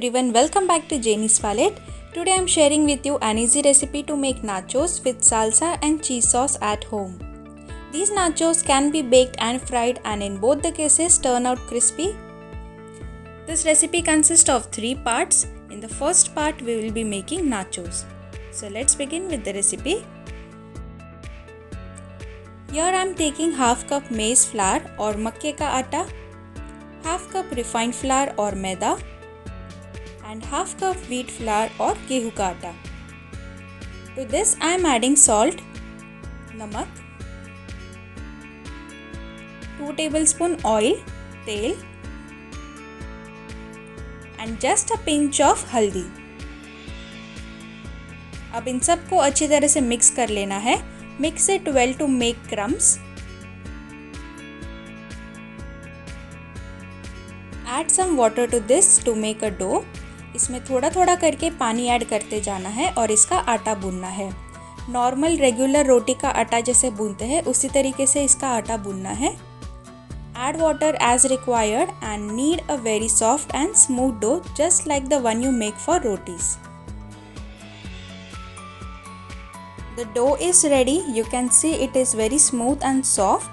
everyone, welcome back to Janie's Palette. Today I'm sharing with you an easy recipe to make nachos with salsa and cheese sauce at home. These nachos can be baked and fried and in both the cases turn out crispy. This recipe consists of 3 parts. In the first part we will be making nachos. So let's begin with the recipe. Here I'm taking half cup maize flour or makke ka atta, half cup refined flour or maida and half cup wheat flour or गेहूं का आटा. To this I am adding salt, namak, 2 tablespoon oil, तेल and just a pinch of हल्दी. अब इन सब को अच्छी तरह से मिक्स कर लेना है. Mix it well to make crumbs. Add some water to this to make a dough. इसमें थोड़ा थोड़ा करके पानी ऐड करते जाना है और इसका आटा गूंथना है. नॉर्मल रेगुलर रोटी का आटा जैसे गूंथते हैं उसी तरीके से इसका आटा गूंथना है. Add water as required and knead a very soft and smooth dough just like the one you make for rotis. The dough is ready. You can see it is very smooth and soft.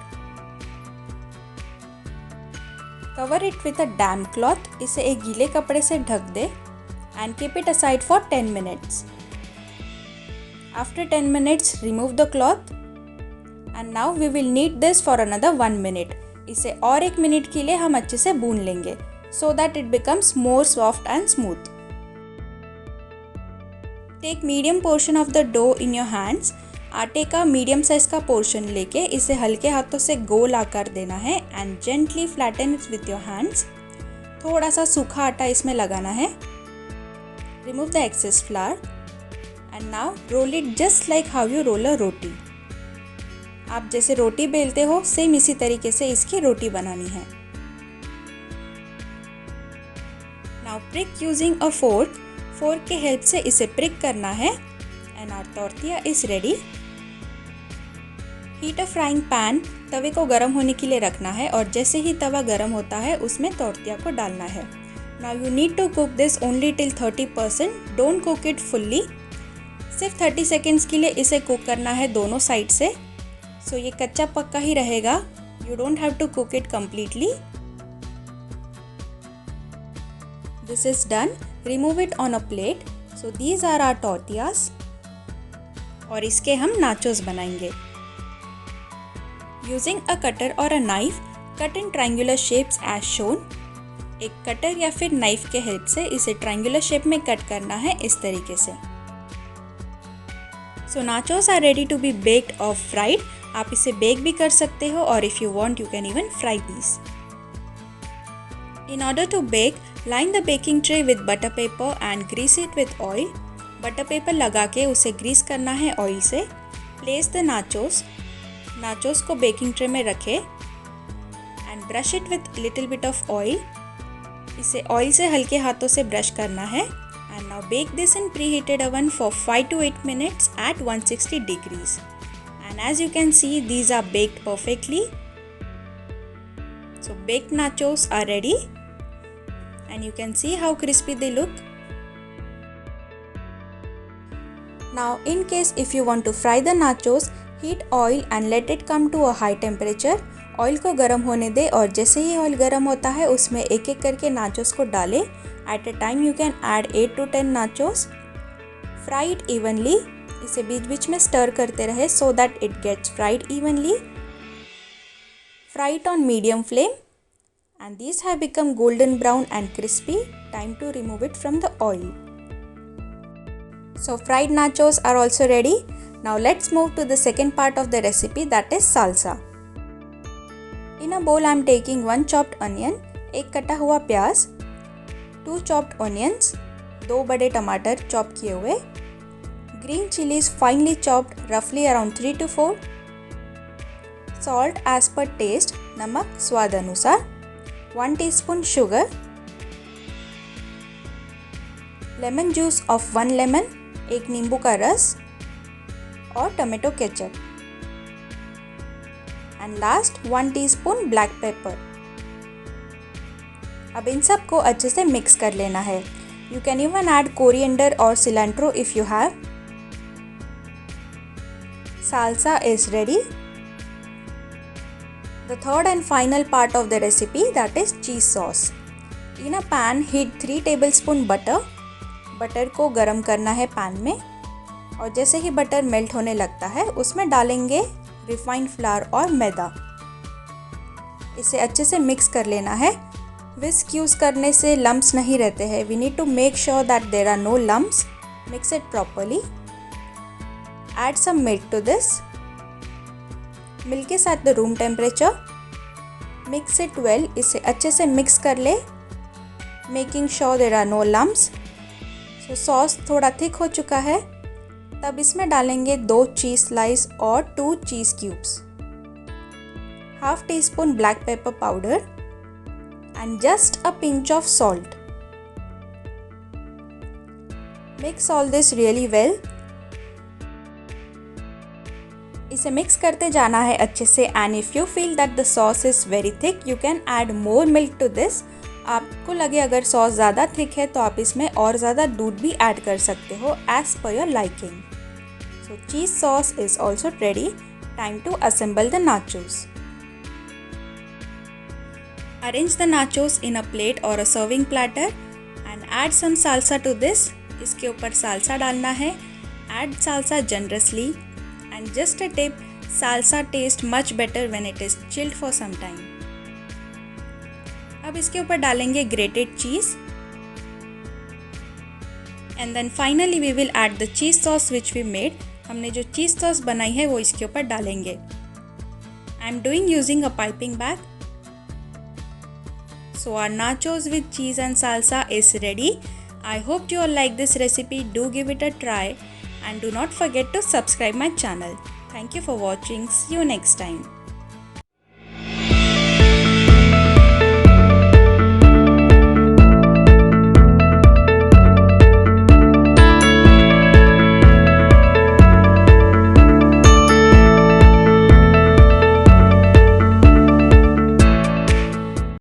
Cover it with a damp cloth. इसे एक गीले कपड़े से ढक दे and keep it aside for 10 minutes. After 10 minutes, remove the cloth and now we will knead this for another 1 minute. इसे और 1 minute के लिए हम अच्छे से भून लेंगे so that it becomes more soft and smooth. Take medium portion of the dough in your hands. आटे का मीडियम साइज का पोर्शन लेके इसे हल्के हाथों से गोल आकार देना है and gently flatten it with your hands. थोड़ा सा सूखा आटा इसमें लगाना है. Remove the excess flour and now roll it just like how you roll a roti. आप जैसे रोटी बेलते हो सेम इसी तरीके से इसकी रोटी बनानी है. Now prick using a fork. Fork के हेल्प से इसे प्रिक करना है and our tortilla is ready. Heat a frying pan. तवे को गर्म होने के लिए रखना है और जैसे ही तवा गर्म होता है उसमें टॉर्टिया को डालना है. Now you need to cook this only till 30%. Don't cook it fully. सिर्फ 30 सेकेंड्स के लिए इसे कुक करना है दोनों साइड से. सो ये कच्चा पक्का ही रहेगा. You don't have to cook it completely. This is done. Remove it on a plate. So these are our tortillas और इसके हम नाचोस बनाएंगे. यूजिंग अ कटर और a knife cut in triangular shapes as shown. एक cutter या फिर knife के help से इसे ट्रायंगुलर शेप में कट करना है इस तरीके से. So nachos are ready to be baked और फ्राइड. आप इसे बेक भी कर सकते हो और if you want you can even fry these. In order to bake, line the baking tray with butter paper and grease it with oil. Butter paper लगा के उसे ग्रीस करना है ऑयल से. Place the nachos. नाचोस को baking tray में रखें and brush it with little bit of oil. इसे ऑयल से हल्के हाथों से ब्रश करना है. And now bake this in preheated oven for 5 to 8 minutes at 160 degrees. And as you can see, these are baked perfectly. So baked nachos are ready. And you can see how crispy they look. Now in case if you want to fry the nachos, heat oil and let it come to a high temperature. Oil को गर्म होने दे और जैसे ही oil गर्म होता है उसमें एक एक करके नाचोस को डालें. At a time you can add 8 to 10 nachos. Fry it evenly. इसे बीच बीच में स्टर करते रहे so that it gets fried evenly. Fry it on medium flame. And these have become golden brown and crispy. Time to remove it from the oil. So fried nachos are also ready. Now let's move to the second part of the recipe, that is salsa. In a bowl I am taking 1 chopped onion, एक कटा हुआ प्याज, 2 chopped onions, 2 बड़े टमाटर chop किए हुए, green chilies finely chopped roughly around 3 to 4, salt as per taste, नमक स्वाद अनुसार, 1 teaspoon sugar, lemon juice of 1 lemon, एक नींबू का रस और tomato ketchup and last 1 teaspoon black pepper. अब इन सब को अच्छे से मिक्स कर लेना है. You can even add coriander or cilantro if you have. Salsa is ready. The third and final part of the recipe, that is cheese sauce. In a pan, heat 3 tablespoon butter. Butter को गरम करना है pan में और जैसे ही butter melt होने लगता है उसमें डालेंगे रिफाइंड फ्लावर और मैदा। इसे अच्छे से मिक्स कर लेना है। विस्क यूज़ करने से लम्प्स नहीं रहते हैं। We need to make sure that there are no lumps. Mix it properly. Add some milk to this. Milk is at the room temperature. Mix it well. इसे अच्छे से मिक्स कर ले, making sure there are no lumps. तो sauce थोड़ा thick हो चुका है, तब इसमें डालेंगे 2 चीज़ स्लाइस और 2 cheese cubes, half teaspoon black pepper powder and just a pinch of salt. Mix all this really well. इसे मिक्स करते जाना है अच्छे से and if you feel that the sauce is very thick you can add more milk to this. आपको लगे अगर sauce ज़्यादा थिक है तो आप इसमें और ज़्यादा दूध भी ऐड कर सकते हो as per your liking. So cheese sauce is also ready. Time to assemble the nachos. Arrange the nachos in a plate और a serving platter and add some salsa to this. इसके ऊपर salsa डालना है। Add salsa generously and just a tip, salsa taste much better when it is chilled for some time. अब इसके ऊपर डालेंगे grated cheese and then finally we will add the cheese sauce which we made. हमने जो चीज़ sauce बनाई है वो इसके ऊपर डालेंगे। I am doing using a piping bag. So our nachos with cheese and salsa is ready. I hope you all like this recipe. Do give it a try and do not forget to subscribe my channel. Thank you for watching. See you next time.